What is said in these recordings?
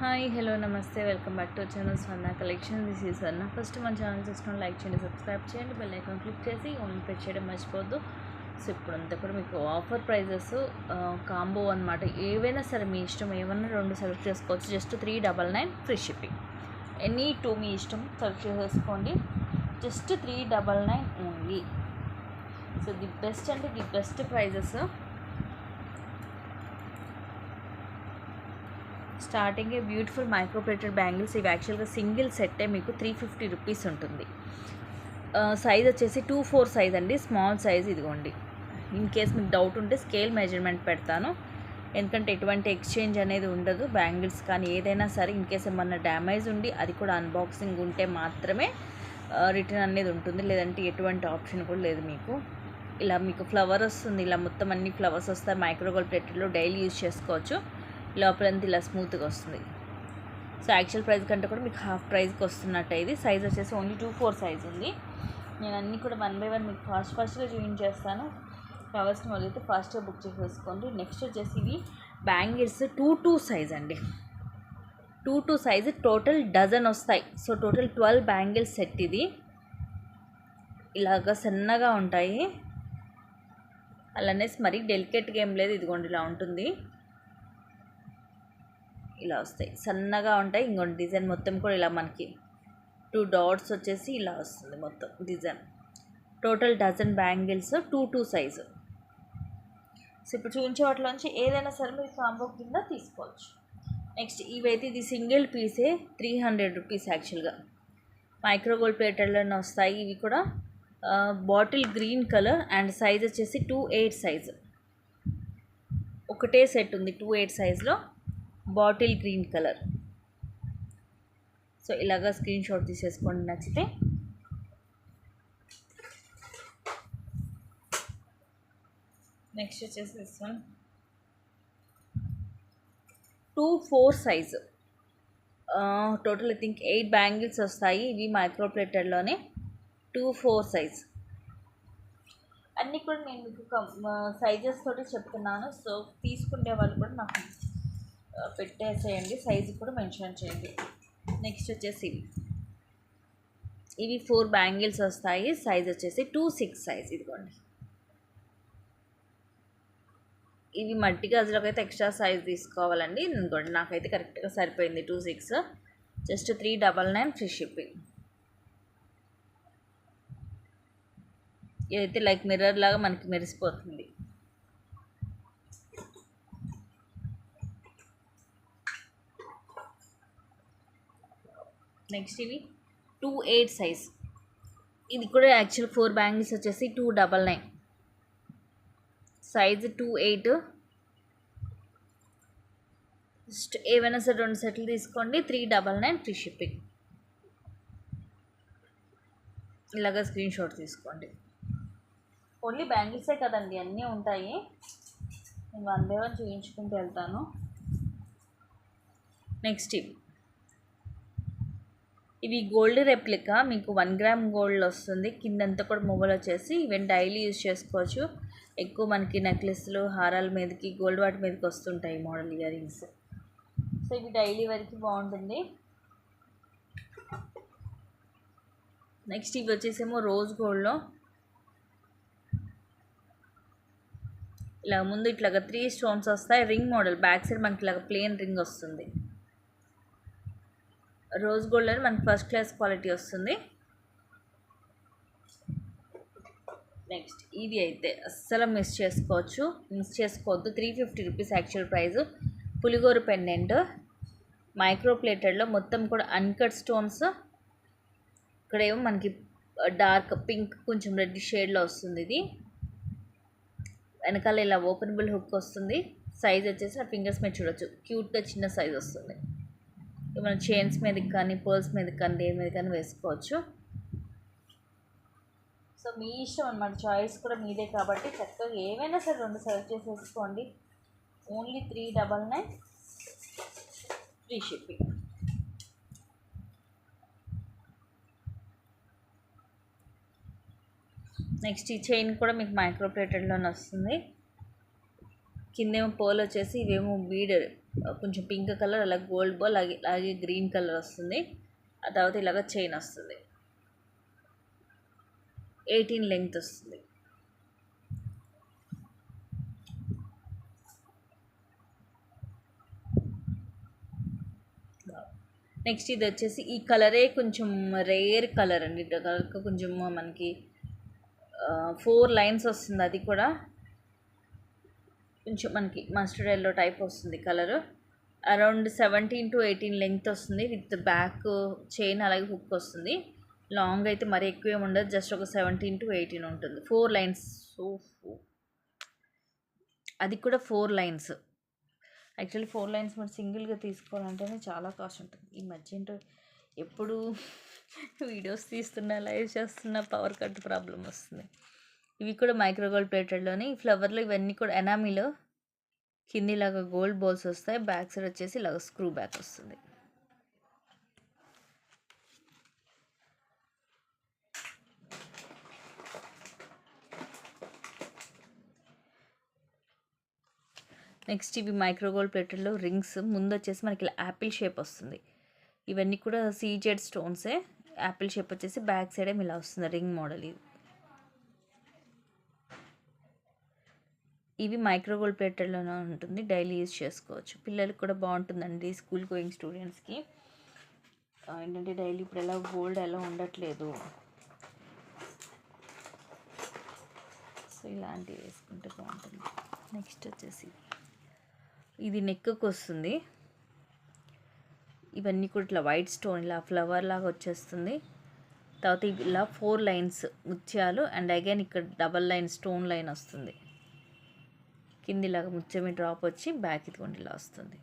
Hi hello నమస్తే welcome back to channel Swarna collection. This is Swarna. First మన channel చూసిన like చేయండి, subscribe చేయండి, బెల్ ఐకాన్ క్లిక్ చేసి ఓన్ పే చేయడం మర్చిపోద్దు. సో ఇప్పుడంతా కూడా మీకు ఆఫర్ ప్రైజెస్ కాంబో అనమాట. ఏవైనా సరే మీ ఇష్టం, ఏమన్నా రెండు సెలెక్ట్ చేసుకోవచ్చు. Just 399 free shipping. Any two మీ ఇష్టం సెలెక్ట్ చేసేసుకోండి. Just 399 only. So the best అంటే ది బెస్ట్ ప్రైజెస్. స్టార్టింగే బ్యూటిఫుల్ మైక్రోప్లేటెడ్ బ్యాంగిల్స్. ఇవి యాక్చువల్గా సింగిల్ సెట్టే మీకు 350 రూపీస్ ఉంటుంది. సైజ్ వచ్చేసి 2/4 సైజ్ అండి, స్మాల్ సైజ్. ఇదిగోండి, ఇన్ కేస్ మీకు డౌట్ ఉంటే స్కేల్ మెజర్మెంట్ పెడతాను, ఎందుకంటే ఎటువంటి ఎక్స్చేంజ్ అనేది ఉండదు. బ్యాంగిల్స్ కానీ ఏదైనా సరే ఇన్ కేస్ ఏమన్నా డ్యామేజ్ ఉండి అది కూడా అన్బాక్సింగ్ ఉంటే మాత్రమే రిటర్న్ అనేది ఉంటుంది, లేదంటే ఎటువంటి ఆప్షన్ కూడా లేదు మీకు. ఇలా మీకు ఫ్లవర్ వస్తుంది, ఇలా మొత్తం అన్ని ఫ్లవర్స్ వస్తాయి. మైక్రోగోల్డ్ ప్లేటెడ్లో డైలీ యూజ్ చేసుకోవచ్చు. లోపలంతా ఇలా స్మూత్గా వస్తుంది. సో యాక్చువల్ ప్రైస్ కంటే కూడా మీకు హాఫ్ ప్రైస్కి వస్తున్నట్టు. ఇది సైజ్ వచ్చేసి ఓన్లీ 2/4 సైజ్ ఉంది. నేను అన్నీ కూడా 1 బై 1 మీకు ఫాస్ట్గా చూపించేస్తాను. ఫ్లవర్స్ని మొదలైతే ఫాస్ట్గా బుక్ చేసేసుకోండి. నెక్స్ట్ వచ్చేసి ఇవి బ్యాంగిల్స్ 2/2 సైజ్ అండి. 2/2 సైజ్ టోటల్ డజన్ వస్తాయి. So total 12 bangles set. ఇది ఇలాగా సన్నగా ఉంటాయి, అలానే మరీ డెలికేట్గా ఏం లేదు. ఇదిగోండి ఇలా ఉంటుంది, ఇలా వస్తాయి, సన్నగా ఉంటాయి. ఇంకోటి డిజైన్ మొత్తం కూడా ఇలా మనకి 2 డాట్స్ వచ్చేసి ఇలా వస్తుంది మొత్తం design. Total dozen bangles 2/2 size. So ఇప్పుడు చూపించే వాటిలోంచి ఏదైనా సరే మీరు కాంబో కింద తీసుకోవచ్చు. నెక్స్ట్ ఇవైతే ఇది సింగిల్ పీసే 300 రూపీస్. యాక్చువల్గా మైక్రోగోల్డ్ ప్లేటెడ్లోనే వస్తాయి. ఇవి కూడా bottle green colour and size వచ్చేసి 2/8 సైజు. ఒకటే సెట్ ఉంది 2/8 సైజులో, బాటిల్ గ్రీన్ కలర్. సో ఇలాగా స్క్రీన్ షాట్ తీసేసుకోండి నచ్చితే. నెక్స్ట్ వచ్చేసి this one 2/4 size. Total I think 8 bangles వస్తాయి. ఇవి మైక్రోప్లేటెడ్లోనే 2/4 సైజ్. అన్నీ కూడా నేను మీకు సైజెస్ తోటి చెప్తున్నాను. సో తీసుకునే వాళ్ళు కూడా నాకు పెట్టేసేయండి, సైజు కూడా మెన్షన్ చేయండి. నెక్స్ట్ వచ్చేసి ఇవి 4 బ్యాంగిల్స్ వస్తాయి. సైజ్ వచ్చేసి 2/6 సైజ్. ఇదిగోండి, ఇవి మట్టి గాజులకు అయితే ఎక్స్ట్రా సైజ్ తీసుకోవాలండి. ఇంకోండి నాకైతే కరెక్ట్గా సరిపోయింది 2/6. Just 399 free shipping. ఇదైతే లైక్ మిర్రర్ లాగా మనకి మెరిసిపోతుంది. నెక్స్ట్ ఇవి 2/8 సైజ్. ఇది కూడా యాక్చువల్ 4 బ్యాంగిల్స్ వచ్చేసి 299. సైజ్ 2/8. జస్ట్ ఏవైనా సరే 2 సెట్లు తీసుకోండి, 399 ఫ్రీ షిప్పింగ్. ఇలాగా స్క్రీన్ షాట్ తీసుకోండి. ఓన్లీ బ్యాంగిల్సే కదండి, అన్నీ ఉంటాయి. నేను 1 బై 1 చూపించుకుంటూ వెళ్తాను. నెక్స్ట్ ఇవి గోల్డ్ రెప్లికా. మీకు 1 గ్రామ్ గోల్డ్ వస్తుంది. కిందంతా కూడా మొబైల్ వచ్చేసి ఈవెన్ డైలీ యూజ్ చేసుకోవచ్చు. ఎక్కువ మనకి నెక్లెస్లు, హారాల మీదకి, గోల్డ్ వాటి మీదకి వస్తుంటాయి మోడల్ ఇయర్ రింగ్స్. సో ఇవి డైలీ వరకు బాగుంటుంది. నెక్స్ట్ ఇవి వచ్చేసేమో రోజ్ గోల్డ్లో ఇలా ముందు ఇట్లాగా 3 స్టోన్స్ వస్తాయి. రింగ్ మోడల్, బ్యాక్ సైడ్ మనకి ఇలాగ ప్లెయిన్ రింగ్ వస్తుంది. రోజ్ గోల్డ్ అని మనకి ఫస్ట్ క్లాస్ క్వాలిటీ వస్తుంది. నెక్స్ట్ ఇది అయితే అస్సలు మిస్ చేసుకోవద్దు. 350 రూపీస్ యాక్చువల్ ప్రైస్. పులిగోరు పెండెంట్ మైక్రోప్లేటెడ్లో మొత్తం కూడా అన్కట్ స్టోన్స్. ఇక్కడేమో మనకి డార్క్ పింక్ కొంచెం రెడ్ షేడ్లో వస్తుంది. ఇది వెనకాల ఇలా ఓపెనబుల్ హుక్ వస్తుంది. సైజ్ వచ్చేసి నా ఫింగర్స్ మీద చూడొచ్చు, క్యూట్గా చిన్న సైజ్ వస్తుంది. మన చైన్స్ మీదకి కానీ, పర్ల్స్ మీదకి కానీ, దేని మీద కానీ వేసుకోవచ్చు. సో మీ ఇష్టం అన్నమాట, చాయిస్ కూడా మీదే కాబట్టి చక్కగా ఏమైనా సరే 2 సెలెక్ట్ చేసేసుకోండి. Only 399 free shipping. నెక్స్ట్ ఈ చైన్ కూడా మీకు మైక్రోప్లేటెడ్లోనే వస్తుంది. కిందేమో పర్ల్ వచ్చేసి, ఇవేమో బీడ్ కొంచెం పింక్ కలర్, అలాగే గోల్డ్ బాల్, అలాగే గ్రీన్ కలర్ వస్తుంది. ఆ తర్వాత ఇలాగ చైన్ వస్తుంది. 18 లెంగ్త్ వస్తుంది. నెక్స్ట్ ఇది వచ్చేసి ఈ కలరే కొంచెం రేర్ కలర్ అండి. కలర్ కొంచెం మనకి 4 లైన్స్ వస్తుంది. అది కూడా కొంచెం మనకి మస్టర్డ్ ఎల్లో టైప్ వస్తుంది కలర్. అరౌండ్ 17 to 18 లెంగ్త్ వస్తుంది. విత్ బ్యాక్ చైన్ అలాగే హుక్ వస్తుంది. లాంగ్ అయితే మరీ ఎక్కువ ఏమి ఉండదు, జస్ట్ ఒక 17 to 18 ఉంటుంది. 4 లైన్స్. సో అది కూడా 4 లైన్స్. యాక్చువల్లీ 4 లైన్స్ మనం సింగిల్గా తీసుకోవాలంటేనే చాలా కాస్ట్ ఉంటుంది. ఈ మధ్య ఏంటో ఎప్పుడు వీడియోస్ తీస్తున్నా, లైవ్ చేస్తున్నా పవర్ కట్ ప్రాబ్లం వస్తుంది. ఇవి కూడా మైక్రోగోల్డ్ ప్లేటెడ్లోని ఫ్లవర్లో ఇవన్నీ కూడా ఎనామీలో కింది ఇలాగా గోల్డ్ బాల్స్ వస్తాయి. బ్యాక్ సైడ్ వచ్చేసి ఇలాగ స్క్రూ బ్యాక్ వస్తుంది. నెక్స్ట్ ఇవి మైక్రోగోల్డ్ ప్లేటెడ్లో రింగ్స్. ముందు వచ్చేసి మనకి ఇలా యాపిల్ షేప్ వస్తుంది. ఇవన్నీ కూడా సీజెడ్ స్టోన్సే. యాపిల్ షేప్ వచ్చేసి బ్యాక్ సైడ్ ఏమి ఇలా వస్తుంది రింగ్ మోడల్. ఇవి మైక్రోగోల్డ్ ప్లేటెడ్లోనే ఉంటుంది, డైలీ యూజ్ చేసుకోవచ్చు. పిల్లలకి కూడా బాగుంటుందండి, స్కూల్ గోయింగ్ స్టూడెంట్స్కి. ఏంటంటే డైలీ ఇప్పుడు ఎలా గోల్డ్ ఎలా ఉండట్లేదు, సో ఇలాంటివి వేసుకుంటే బాగుంటుంది. నెక్స్ట్ వచ్చేసి ఇది నెక్కు వస్తుంది. ఇవన్నీ కూడా ఇట్లా వైట్ స్టోన్ ఇలా ఫ్లవర్ లాగా వచ్చేస్తుంది. తర్వాత ఇలా 4 లైన్స్ ముత్యాలు అండ్ అగైన్ ఇక్కడ డబల్ లైన్ స్టోన్ లైన్ వస్తుంది. కిందిలాగా ముత్యమి డ్రాప్ వచ్చి బ్యాక్ ఇదిగోండి ఇలా వస్తుంది.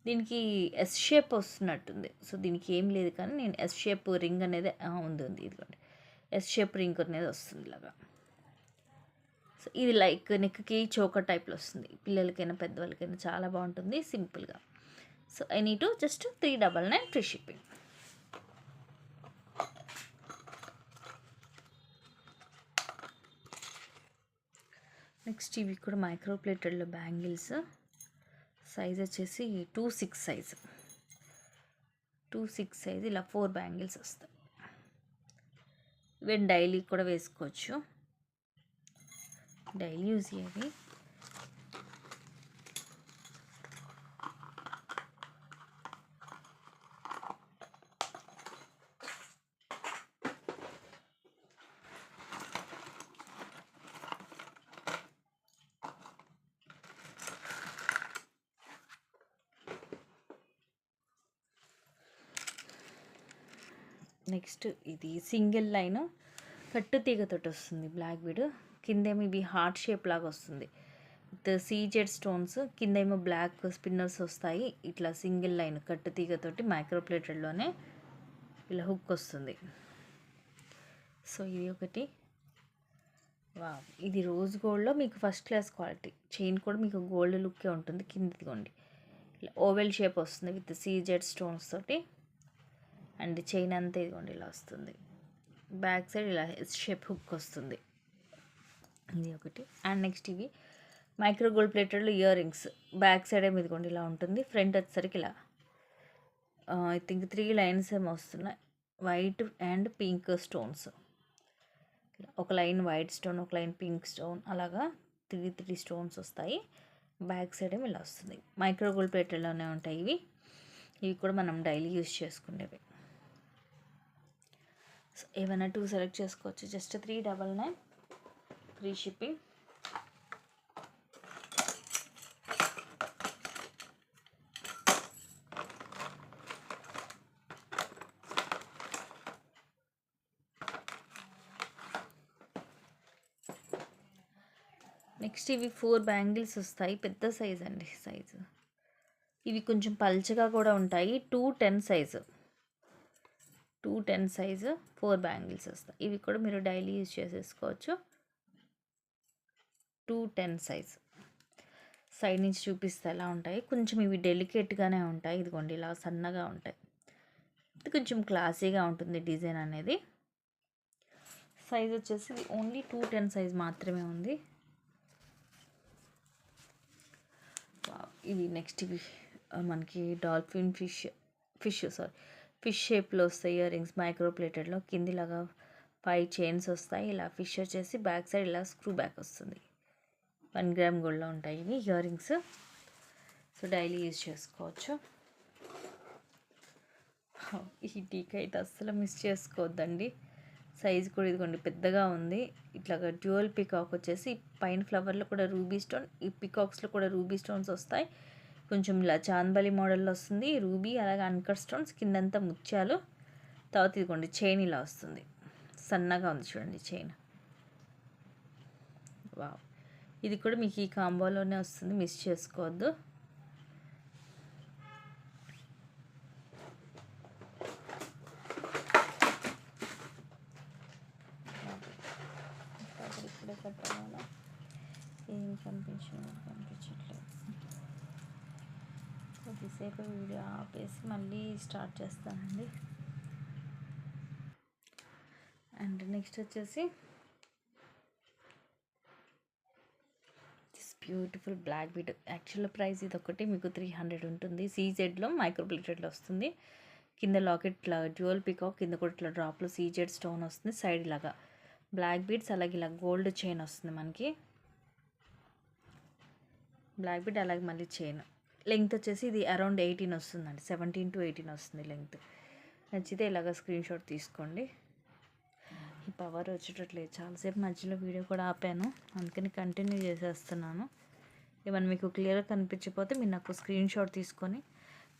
దీనికి ఎస్ షేప్ వస్తున్నట్టుంది. సో దీనికి ఏం లేదు, కానీ నేను ఎస్ షేప్ రింగ్ అనేది ఉంది ఇదిగోండి ఎస్ షేప్ రింగ్ అనేది వస్తుంది ఇలాగా. సో ఇది లైక్ నెక్కి చోకర్ టైప్లో వస్తుంది. పిల్లలకైనా పెద్దవాళ్ళకైనా చాలా బాగుంటుంది సింపుల్గా. So I need to just 399 free shipping. Next ఇవి కూడా మైక్రో ప్లేటెడ్లో బ్యాంగిల్స్. సైజ్ వచ్చేసి 2/6 సైజు. 2/6 సైజు ఇలా 4 బ్యాంగిల్స్ వస్తాయి. ఇవన్నీ డైలీ కూడా వేసుకోవచ్చు, డైలీ యూజ్ అయ్యేవి. నెక్స్ట్ ఇది సింగిల్ లైన్ కట్టు తీగతోటి వస్తుంది బ్లాక్ బీడ్. కిందేమో ఇవి హార్ట్ షేప్ లాగా వస్తుంది విత్ సీజెడ్ స్టోన్స్. కిందేమో బ్లాక్ స్పిన్నర్స్ వస్తాయి. ఇట్లా సింగిల్ లైన్ కట్టు తీగతోటి మైక్రో ప్లేటెడ్లోనే ఇలా హుక్ వస్తుంది. సో ఇది ఒకటి. వా ఇది రోజ్ గోల్డ్లో మీకు ఫస్ట్ క్లాస్ క్వాలిటీ. చైన్ కూడా మీకు గోల్డ్ లుక్కే ఉంటుంది. కిందిదిగోండి ఇలా ఓవెల్ షేప్ వస్తుంది విత్ సీజెడ్ స్టోన్స్ తోటి. అండ్ చైన్ అంతా ఇదిగోండి ఇలా వస్తుంది. బ్యాక్ సైడ్ ఇలా షేప్ హుక్ వస్తుంది. ఇది ఒకటి. అండ్ నెక్స్ట్ ఇవి మైక్రో గోల్డ్ ప్లేటెడ్లో ఇయర్ రింగ్స్. బ్యాక్ సైడ్ ఏమి ఇదిగోండి ఇలా ఉంటుంది. ఫ్రంట్ వచ్చేసరికి ఇలా ఐ థింక్ 3 లైన్స్ ఏమో వస్తున్నాయి. White and pink stones. ఒక లైన్ వైట్ స్టోన్, ఒక లైన్ పింక్ స్టోన్, అలాగా 3 స్టోన్స్ వస్తాయి. బ్యాక్ సైడ్ ఏమి ఇలా వస్తుంది. మైక్రో గోల్డ్ ప్లేటెడ్లోనే ఉంటాయి ఇవి. ఇవి కూడా మనం డైలీ యూజ్ చేసుకునేవి. సో ఏమైనా 2 సెలెక్ట్ చేసుకోవచ్చు. Just 399 free shipping. నెక్స్ట్ ఇవి 4 బ్యాంగిల్స్ వస్తాయి. పెద్ద సైజ్ అండి సైజు. ఇవి కొంచెం పల్చగా కూడా ఉంటాయి. 210 సైజు. 210 సైజు 4 బ్యాంగిల్స్ వస్తాయి. ఇవి కూడా మీరు డైలీ యూజ్ చేసేసుకోవచ్చు. 210 సైజు. సైడ్ నుంచి చూపిస్తే ఎలా ఉంటాయి. కొంచెం ఇవి డెలికేట్గానే ఉంటాయి. ఇదిగోండి ఇలా సన్నగా ఉంటాయి. ఇది కొంచెం క్లాసీగా ఉంటుంది డిజైన్ అనేది. సైజ్ వచ్చేసి ఓన్లీ 210 సైజ్ మాత్రమే ఉంది. ఇవి నెక్స్ట్ ఇవి మనకి డాల్ఫిన్ ఫిష్ షేప్లో వస్తాయి ఇయర్ రింగ్స్ మైక్రో ప్లేటెడ్లో. కిందిలాగా 5 చైన్స్ వస్తాయి. ఇలా ఫిష్ వచ్చేసి బ్యాక్ సైడ్ ఇలా స్క్రూ బ్యాక్ వస్తుంది. 1 గ్రామ్ గోల్డ్లో ఉంటాయి ఇవి ear rings. So daily use చేసుకోవచ్చు. ఈ టీకా అయితే అస్సలు మిస్ చేసుకోవద్దండి. సైజ్ కూడా ఇదిగోండి పెద్దగా ఉంది. ఇట్లాగా డ్యూయల్ పికాక్ వచ్చేసి పైన ఫ్లవర్లో కూడా రూబీ స్టోన్, ఈ పికాక్స్లో కూడా రూబీ స్టోన్స్ వస్తాయి. కొంచెం ఇలా చాందబలి మోడల్లో వస్తుంది రూబీ, అలాగే అన్కట్ స్టోన్స్, కిందంతా ముత్యాలు. తర్వాత ఇదిగోండి చైన్ ఇలా వస్తుంది, సన్నగా ఉంది చూడండి చైన్. వావ్, ఇది కూడా మీకు ఈ కాంబోలోనే వస్తుంది, మిస్ చేసుకోవద్దు. ఇప్పుడే కట్టాలా, ఏం కనిపించట్లేదు. కొద్దిసేపు వీడియో ఆపేసి మళ్ళీ స్టార్ట్ చేస్తానండి. అండ్ నెక్స్ట్ వచ్చేసి this beautiful black bead. Actual price ఇది ఒకటి మీకు 300 ఉంటుంది. సీజెడ్లో మైక్రో ప్లేటెడ్లో వస్తుంది. కింద లాకెట్ ఇట్లా డ్యూయల్ పికాక్, కింద కూడా ఇట్లా డ్రాప్లో సీజెడ్ స్టోన్ వస్తుంది. సైడ్ ఇలాగా బ్లాక్ బీడ్స్, అలాగే ఇలా గోల్డ్ చైన్ వస్తుంది మనకి. బ్లాక్ బీడ్ అలాగే మళ్ళీ చైన్. లెంగ్త్ వచ్చేసి ఇది అరౌండ్ 18 వస్తుందండి, 17 to 18 వస్తుంది లెంగ్త్. నచ్చితే ఇలాగ స్క్రీన్ షాట్ తీసుకోండి. ఈ పవర్ వచ్చేటట్లేదు, చాలాసేపు మధ్యలో వీడియో కూడా ఆపాను, అందుకని కంటిన్యూ చేసేస్తున్నాను. ఏమన్నా మీకు క్లియర్గా కనిపించకపోతే మీరు నాకు స్క్రీన్ షాట్ తీసుకొని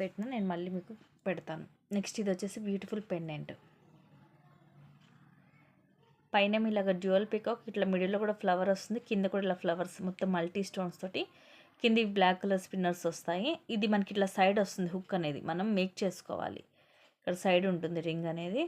పెట్టిన నేను మళ్ళీ మీకు పెడతాను. నెక్స్ట్ ఇది వచ్చేసి బ్యూటిఫుల్ పెండెంట్. పైన ఇలాగ డ్యూయల్ పికాక్, ఇట్లా మిడిల్లో కూడా ఫ్లవర్ వస్తుంది, కింద కూడా ఇలా ఫ్లవర్స్ మొత్తం మల్టీ స్టోన్స్ తోటి. కింద బ్లాక్ కలర్ స్పిన్నర్స్ వస్తాయి. ఇది మనకి ఇట్లా సైడ్ వస్తుంది, హుక్ అనేది మనం మేక్ చేసుకోవాలి. ఇక్కడ సైడ్ ఉంటుంది రింగ్ అనేది,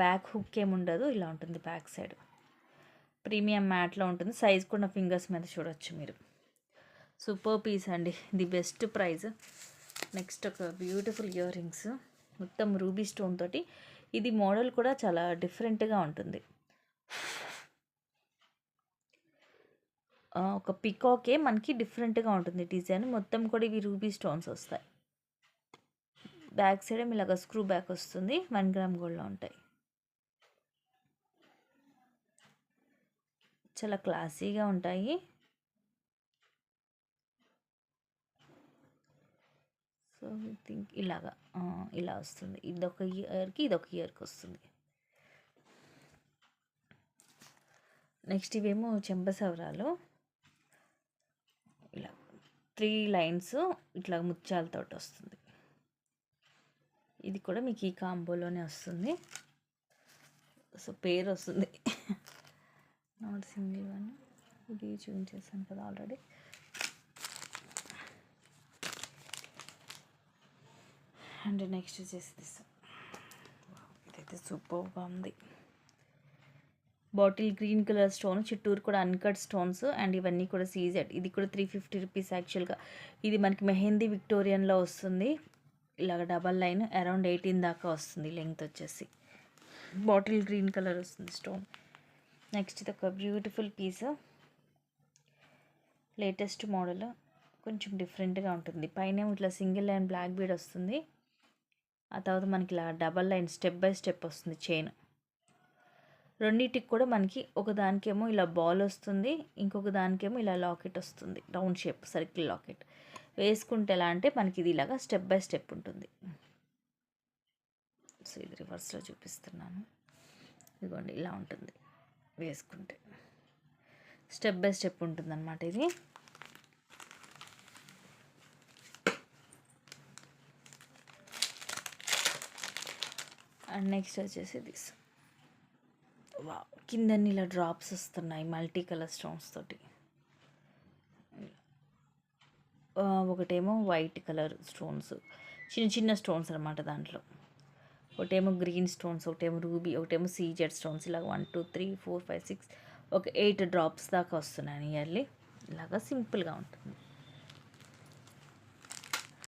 బ్యాక్ హుక్ ఏమి ఉండదు, ఇలా ఉంటుంది బ్యాక్ సైడ్. ప్రీమియం మ్యాట్లో ఉంటుంది. సైజ్ కూడా ఫింగర్స్ మీద చూడొచ్చు మీరు. సూపర్ పీస్ అండి, ది బెస్ట్ ప్రైస్. నెక్స్ట్ ఒక బ్యూటిఫుల్ ఇయర్ రింగ్స్, మొత్తం రూబీ స్టోన్ తోటి. ఇది మోడల్ కూడా చాలా డిఫరెంట్గా ఉంటుంది. ఒక పికాకే మనకి డిఫరెంట్గా ఉంటుంది డిజైన్. మొత్తం కూడా ఇవి రూబీ స్టోన్స్ వస్తాయి. బ్యాక్ సైడ్ ఇలాగ స్క్రూ బ్యాక్ వస్తుంది. 1 గ్రామ్ గోల్డ్లో ఉంటాయి. చాలా క్లాసీగా ఉంటాయి. సో ఐ థింక్ ఇలాగా ఇలా వస్తుంది. ఇదొక ఇయర్కి ఇదొక ఇయర్కి వస్తుంది. నెక్స్ట్ ఇవేమో చెంపసవరాలు, ఇలా 3 లైన్స్ ఇట్లా ముత్యాలతో వస్తుంది. ఇది కూడా మీకు ఈ కాంబోలోనే వస్తుంది. సో పేరు వస్తుంది, నాట్ సింగిల్ వన్. ఇది చూపించేసాను కదా ఆల్రెడీ. అండ్ నెక్స్ట్ వచ్చేసి దిస్, ఇదైతే సూపర్గా ఉంది. బాటిల్ గ్రీన్ కలర్ స్టోన్, చుట్టూరు కూడా అన్కట్ స్టోన్స్. అండ్ ఇవన్నీ కూడా సీజెడ్. ఇది కూడా 350 రూపీస్ యాక్చువల్గా. ఇది మనకి మెహందీ విక్టోరియన్లో వస్తుంది. ఇలాగ డబల్ లైన్ అరౌండ్ 18 దాకా వస్తుంది లెంగ్త్ వచ్చేసి. బాటిల్ గ్రీన్ కలర్ వస్తుంది స్టోన్. నెక్స్ట్ ఇది ఒక బ్యూటిఫుల్ పీస్, లేటెస్ట్ మోడల్, కొంచెం డిఫరెంట్గా ఉంటుంది. పైన ఇట్లా సింగిల్ లైన్ బ్లాక్ బీడ్ వస్తుంది. ఆ తర్వాత మనకి ఇలా double line step by step వస్తుంది చైన్. రెండింటికి కూడా మనకి ఒకదానికేమో ఇలా బాల్ వస్తుంది, ఇంకొక దానికేమో ఇలా లాకెట్ వస్తుంది, రౌండ్ షేప్ సర్కిల్ లాకెట్. వేసుకుంటే ఎలా అంటే మనకి ఇది ఇలాగా స్టెప్ బై స్టెప్ ఉంటుంది. సో ఇది రివర్స్లో చూపిస్తున్నాను. ఇదిగోండి ఇలా ఉంటుంది, వేసుకుంటే స్టెప్ బై స్టెప్ ఉంటుంది అన్నమాట ఇది. అండ్ నెక్స్ట్ వచ్చేసి దిస్. వా, కిందన్ని ఇలా డ్రాప్స్ వస్తున్నాయి మల్టీ కలర్ స్టోన్స్ తోటి. ఒకటేమో వైట్ కలర్ స్టోన్స్, చిన్న చిన్న స్టోన్స్ అనమాట దాంట్లో. ఒకటేమో గ్రీన్ స్టోన్స్, ఒకటేమో రూబీ, ఒకటేమో సీజెడ్ స్టోన్స్. ఇలాగ 1 2 3 4 5 6 ఒక 8 డ్రాప్స్ దాకా వస్తున్నాయి ఇయర్లీ. ఇలాగా సింపుల్గా ఉంటుంది.